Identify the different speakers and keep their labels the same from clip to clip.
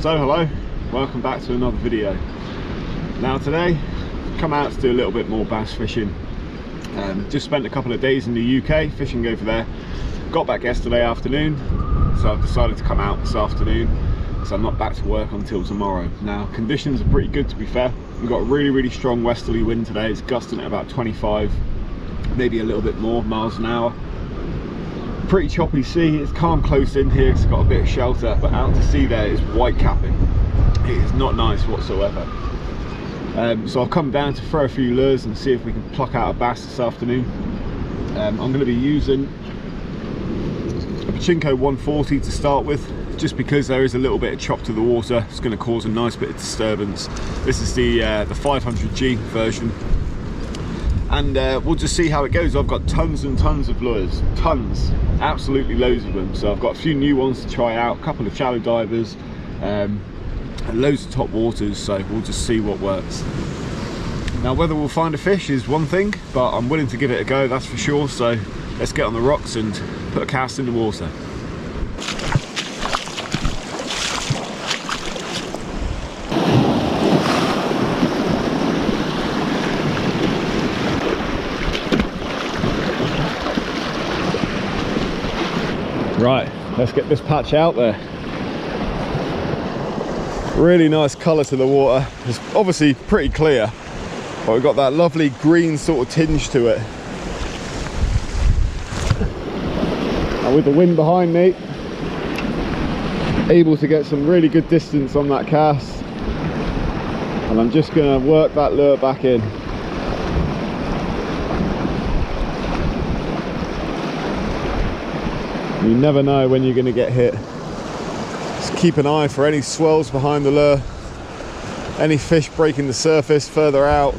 Speaker 1: So hello, welcome back to another video. Now today, come out to do a little bit more bass fishing. Just spent a couple of days in the UK fishing over there. Got back yesterday afternoon, so I've decided to come out this afternoon, so I'm not back to work until tomorrow. Now conditions are pretty good, to be fair. We've got a really strong westerly wind today. It's gusting at about 25, maybe a little bit more miles an hour. Pretty choppy sea. It's calm close in here, it's got a bit of shelter, but out to sea there is white capping. It is not nice whatsoever. So I'll come down to throw a few lures and see if we can pluck out a bass this afternoon. I'm going to be using a Pachinko 140 to start with, just because there is a little bit of chop to the water. It's going to cause a nice bit of disturbance. This is the 500G version, and we'll just see how it goes. I've got tons and tons of lures, tons, absolutely loads of them. So I've got a few new ones to try out, a couple of shallow divers, and loads of top waters, so we'll just see what works. Now whether we'll find a fish is one thing, but I'm willing to give it a go, that's for sure. So let's get on the rocks and put a cast in the water. Right, let's get this patch out there. Really nice colour to the water. It's obviously pretty clear, but we've got that lovely green sort of tinge to it. And with the wind behind me, able to get some really good distance on that cast. And I'm just going to work that lure back in. You never know when you're going to get hit. Just keep an eye for any swells behind the lure, any fish breaking the surface further out.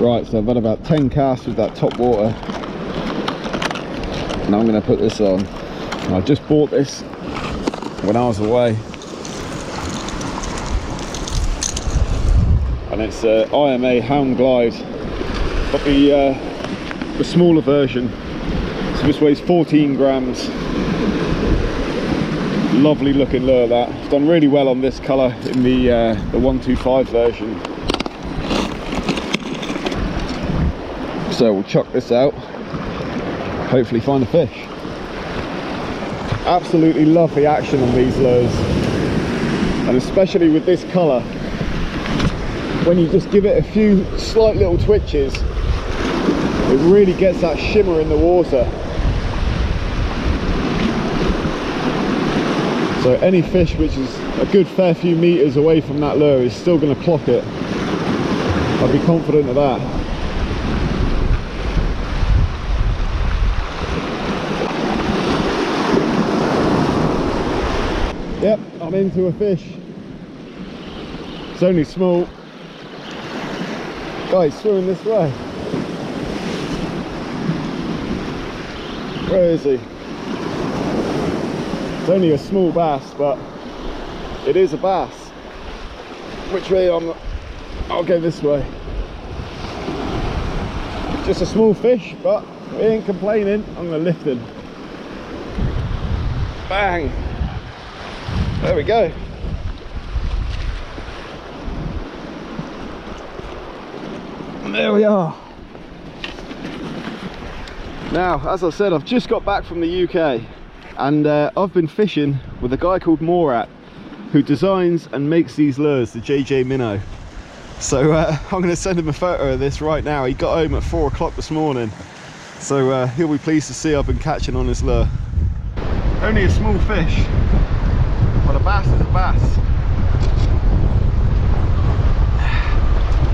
Speaker 1: Right, so I've had about 10 casts with that top water. Now I'm going to put this on. I just bought this when I was away. And it's IMA Hound Glide, but the smaller version. So this weighs 14 grams. Lovely looking lure that. It's done really well on this colour in the 125 version. So we'll chuck this out, hopefully find a fish. Absolutely love the action on these lures, and especially with this colour. When you just give it a few slight little twitches, it really gets that shimmer in the water. So any fish which is a good fair few meters away from that lure is still going to clock it. I'd be confident of that. Yep, I'm into a fish. It's only small. Guys, swimming this way. Where is he? It's only a small bass, but it is a bass. Which way I'll go this way. Just a small fish, but we ain't complaining. I'm gonna lift him. Bang! There we go. There we are. Now, as I said, I've just got back from the UK, and I've been fishing with a guy called Morat, who designs and makes these lures, the JJ Minnow. So I'm going to send him a photo of this right now. He got home at 4 o'clock this morning, so he'll be pleased to see I've been catching on his lure. Only a small fish, but a bass is a bass.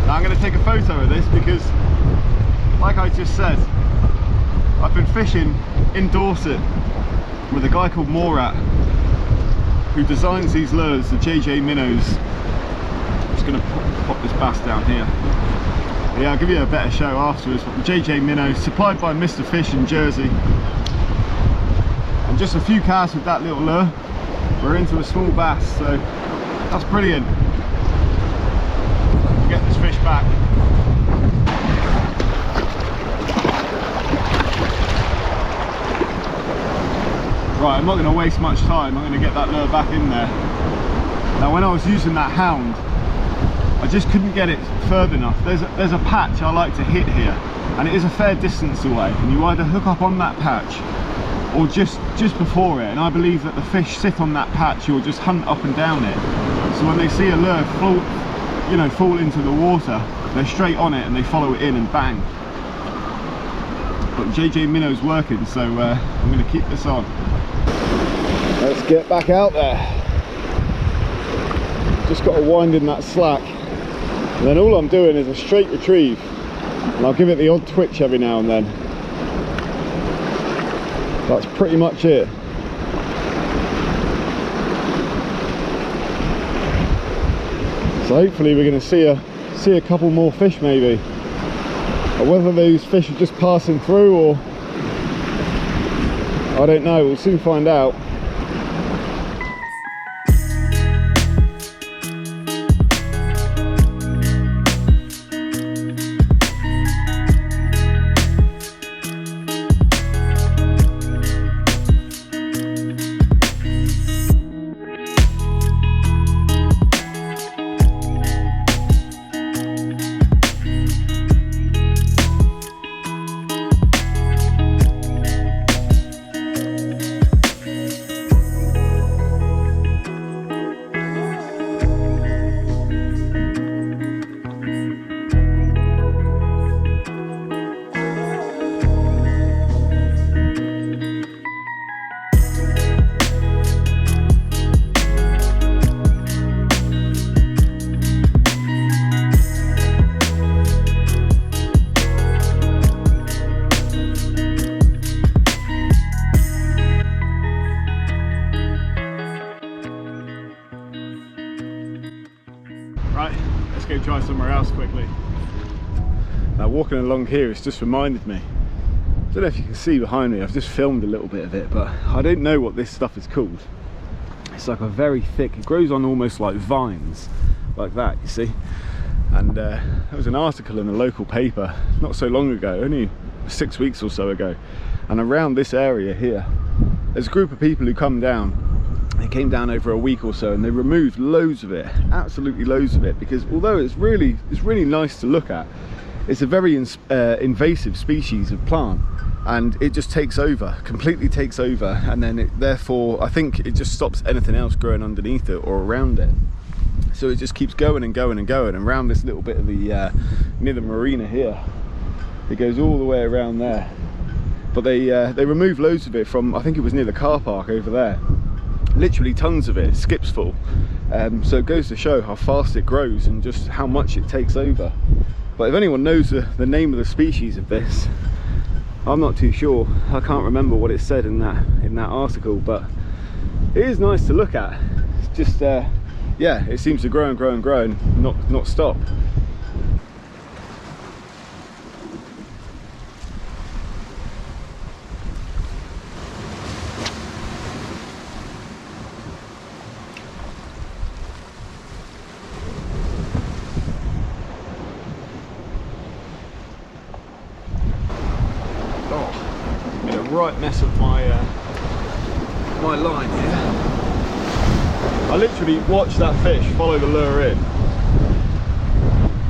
Speaker 1: Now I'm going to take a photo of this because, like I just said, I've been fishing in Dorset with a guy called Morat, who designs these lures, the JJ Minnows. I'm just going to pop this bass down here. Yeah, I'll give you a better show afterwards. But the JJ Minnow, supplied by Mr. Fish in Jersey. And just a few casts with that little lure, we're into a small bass, so that's brilliant. Get this fish back. not going to waste much time. I'm going to get that lure back in there. Now when I was using that hound, I just couldn't get it further enough. There's a patch I like to hit here, and it is a fair distance away, and you either hook up on that patch or just before it, and I believe that the fish sit on that patch or just hunt up and down it. So when they see a lure fall into the water, they're straight on it and they follow it in and bang. But JJ Minnow's working, so I'm going to keep this on. Let's get back out there. Just got to wind in that slack, and then all I'm doing is a straight retrieve, and I'll give it the odd twitch every now and then. That's pretty much it. So hopefully we're going to see a couple more fish maybe, or whether those fish are just passing through, or I don't know. We'll soon find out. Right, let's go try somewhere else quickly. Now walking along here, it's just reminded me, I don't know if you can see behind me, I've just filmed a little bit of it, but I don't know what this stuff is called. It's like a very thick, it grows on almost like vines, like that, you see. And there was an article in a local paper not so long ago, only 6 weeks or so ago, and around this area here, there's a group of people who come down. They came down over a week or so, and they removed loads of it, absolutely loads of it, because although it's really nice to look at, it's a very invasive species of plant, and it just takes over, completely takes over, and then therefore I think it just stops anything else growing underneath it or around it. So it just keeps going and going and going, and around this little bit of the near the marina here, it goes all the way around there. But they removed loads of it from, I think it was near the car park over there. Literally tons of it, skips full. So it goes to show how fast it grows and just how much it takes over. But if anyone knows the name of the species of this, I'm not too sure. I can't remember what it said in that article, but it is nice to look at. It's just yeah, it seems to grow and grow and grow and not stop. Right mess of my line here. I literally watched that fish follow the lure in,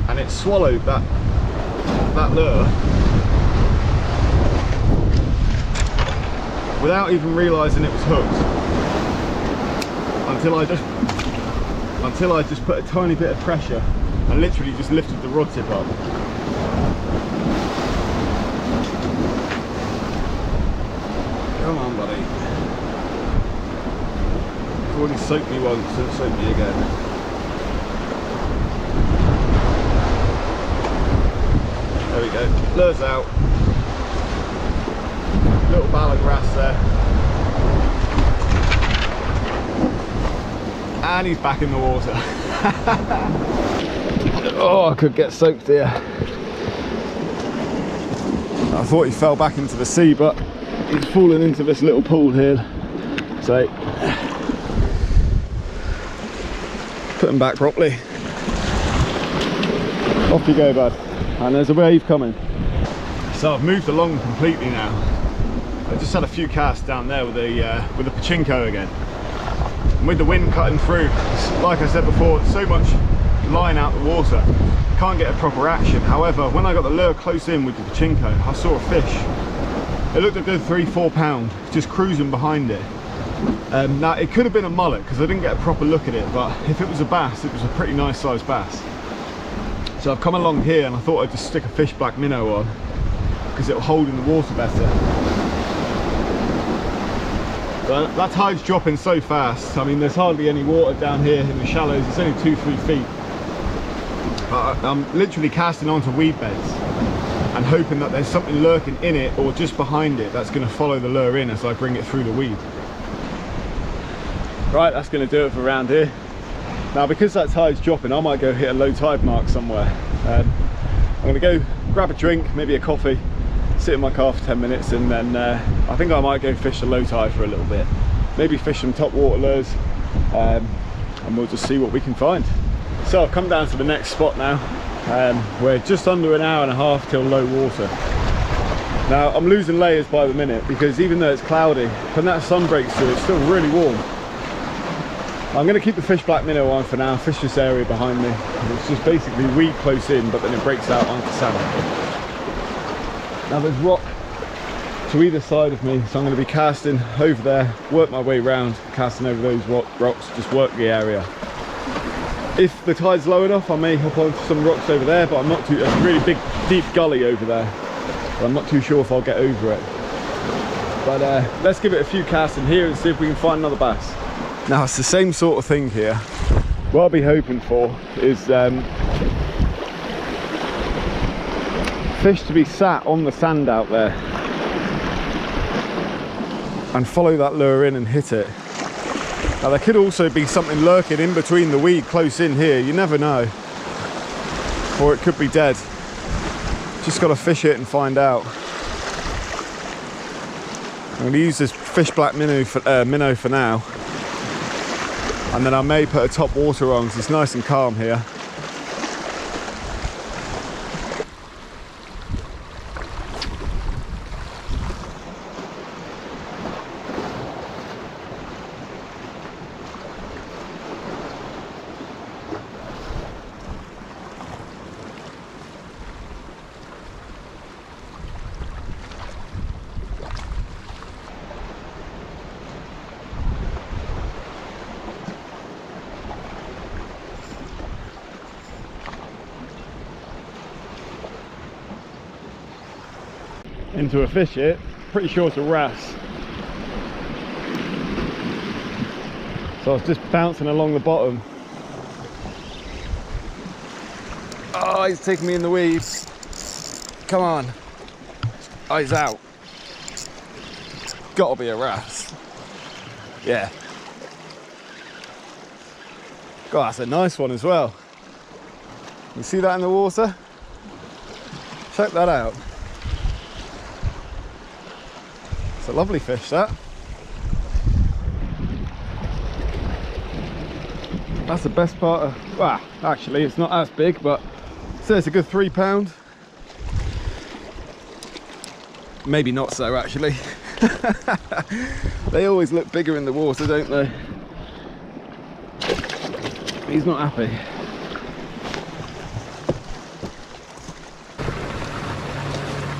Speaker 1: and it swallowed that lure without even realising it was hooked, until I just put a tiny bit of pressure and literally just lifted the rod tip up. Come on, buddy. It's already soaked me once, so it'll soak me again. There we go. Lure's out. Little ballad wrasse there. And he's back in the water. Oh, I could get soaked here. I thought he fell back into the sea, but he's fallen into this little pool here, so put him back properly. Off you go, bud. And there's a wave coming. So I've moved along completely now. I just had a few casts down there with the pachinko again. And with the wind cutting through, like I said before, so much line out the water, can't get a proper action. However, when I got the lure close in with the pachinko, I saw a fish. It looked a good 3-4 pound, just cruising behind it. Now it could have been a mullet because I didn't get a proper look at it, but if it was a bass, it was a pretty nice sized bass. So I've come along here and I thought I'd just stick a fish black minnow on because it'll hold in the water better. But that tide's dropping so fast. I mean, there's hardly any water down here in the shallows. It's only 2-3 feet. I'm literally casting onto weed beds and hoping that there's something lurking in it or just behind it that's going to follow the lure in as I bring it through the weed. Right, that's going to do it for around here. Now, because that tide's dropping, I might go hit a low tide mark somewhere. I'm going to go grab a drink, maybe a coffee, sit in my car for 10 minutes, and then I think I might go fish the low tide for a little bit. Maybe fish some top water lures, and we'll just see what we can find. So I've come down to the next spot now. We're just under an hour and a half till low water. Now, I'm losing layers by the minute because even though it's cloudy, when that sun breaks through, it's still really warm. I'm going to keep the fish black minnow on for now, fish this area behind me. It's just basically weed close in, but then it breaks out onto salmon. Now there's rock to either side of me, so I'm going to be casting over there, work my way around, casting over those rocks, just work the area. If the tide's low enough, I may hop onto some rocks over there, but I'm not too, there's a really big, deep gully over there, but I'm not too sure if I'll get over it. But let's give it a few casts in here and see if we can find another bass. Now it's the same sort of thing here. What I'll be hoping for is fish to be sat on the sand out there and follow that lure in and hit it. Now there could also be something lurking in between the weed close in here, you never know. Or it could be dead. Just got to fish it and find out. I'm going to use this fish black minnow for now. And then I may put a top water on because it's nice and calm here. Into a fish here, pretty sure it's a wrasse. So I was just bouncing along the bottom. Oh, he's taking me in the weeds. Come on. Oh, he's out. Gotta be a wrasse. Yeah. God, that's a nice one as well. You see that in the water? Check that out. A lovely fish, that. That's the best part of, well, actually it's not as big, but so it's a good 3 pound. Maybe not so actually. They always look bigger in the water, don't they? He's not happy.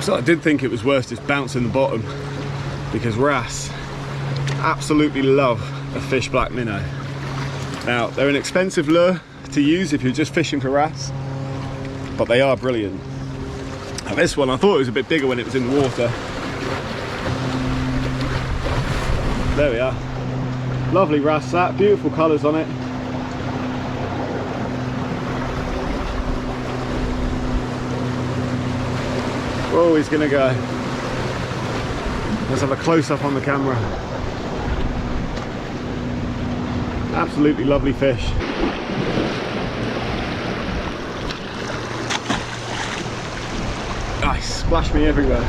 Speaker 1: So I did think it was worth just bouncing the bottom, because wrasse absolutely love a fish black minnow. Now they're an expensive lure to use if you're just fishing for wrasse, but they are brilliant. Now this one, I thought it was a bit bigger when it was in the water. There we are. Lovely wrasse, that, beautiful colours on it. Oh, he's gonna go. Let's have a close-up on the camera. Absolutely lovely fish. Ah, he splashed me everywhere.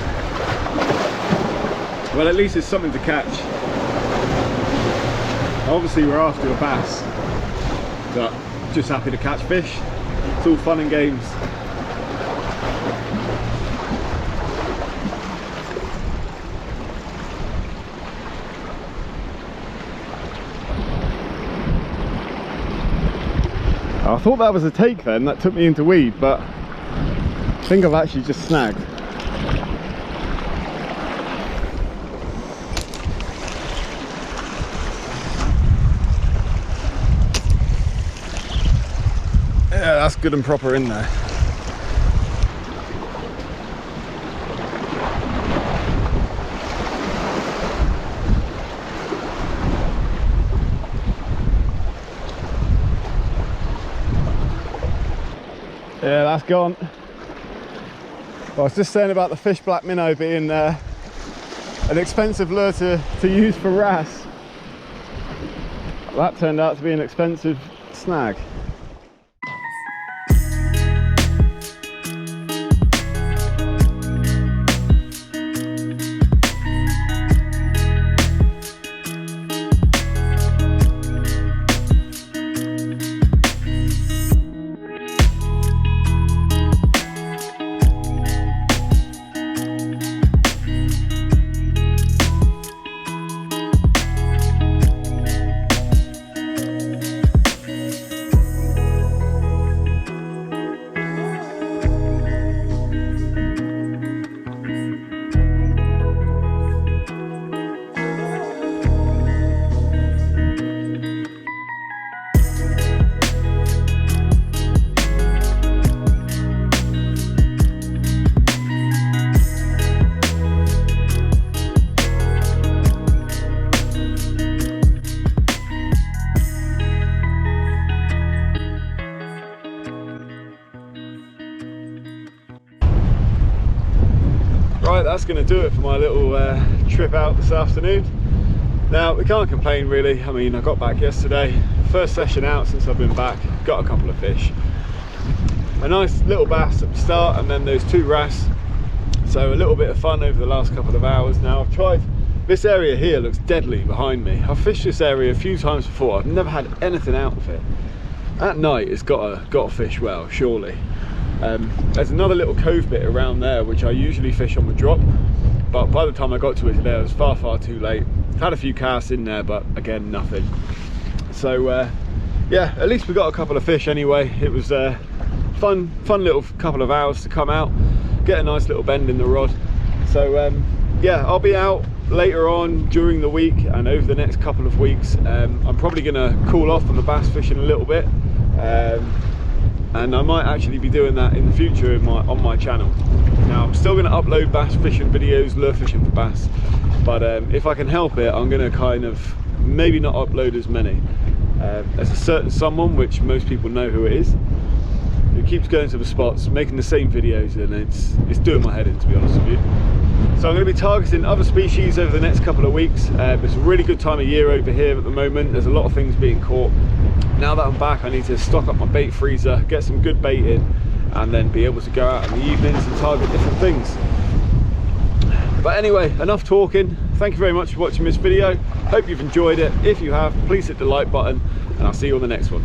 Speaker 1: Well, at least it's something to catch. Obviously we're after a bass, but just happy to catch fish. It's all fun and games. thought that was a take then, that took me into weed, but I think I've actually just snagged. Yeah, that's good and proper in there. Yeah, that's gone. Well, I was just saying about the fish black minnow being an expensive lure to use for wrasse. That turned out to be an expensive snag. Right, that's going to do it for my little trip out this afternoon. Now, we can't complain really. I mean, I got back yesterday, first session out since I've been back, got a couple of fish. A nice little bass at the start, and then those 2 wrasse. So a little bit of fun over the last couple of hours. Now, I've tried, this area here looks deadly behind me. I've fished this area a few times before, I've never had anything out of it. At night, it's got to fish well, surely. There's another little cove bit around there which I usually fish on the drop, but by the time I got to it today, it was far too late. Had a few casts in there, but again, nothing. So yeah, at least we got a couple of fish anyway. It was a fun little couple of hours to come out, get a nice little bend in the rod. So yeah, I'll be out later on during the week and over the next couple of weeks. I'm probably gonna cool off on the bass fishing a little bit. And I might actually be doing that in the future on my channel. Now, I'm still going to upload bass fishing videos, lure fishing for bass, but if I can help it, I'm going to kind of maybe not upload as many. There's a certain someone, which most people know who it is, who keeps going to the spots, making the same videos, and it's doing my head in, to be honest with you. So I'm going to be targeting other species over the next couple of weeks. It's a really good time of year over here at the moment. There's a lot of things being caught. Now that I'm back, I need to stock up my bait freezer, get some good bait in, and then be able to go out in the evenings and target different things. But anyway, enough talking. Thank you very much for watching this video. Hope you've enjoyed it. If you have, please hit the like button, and I'll see you on the next one.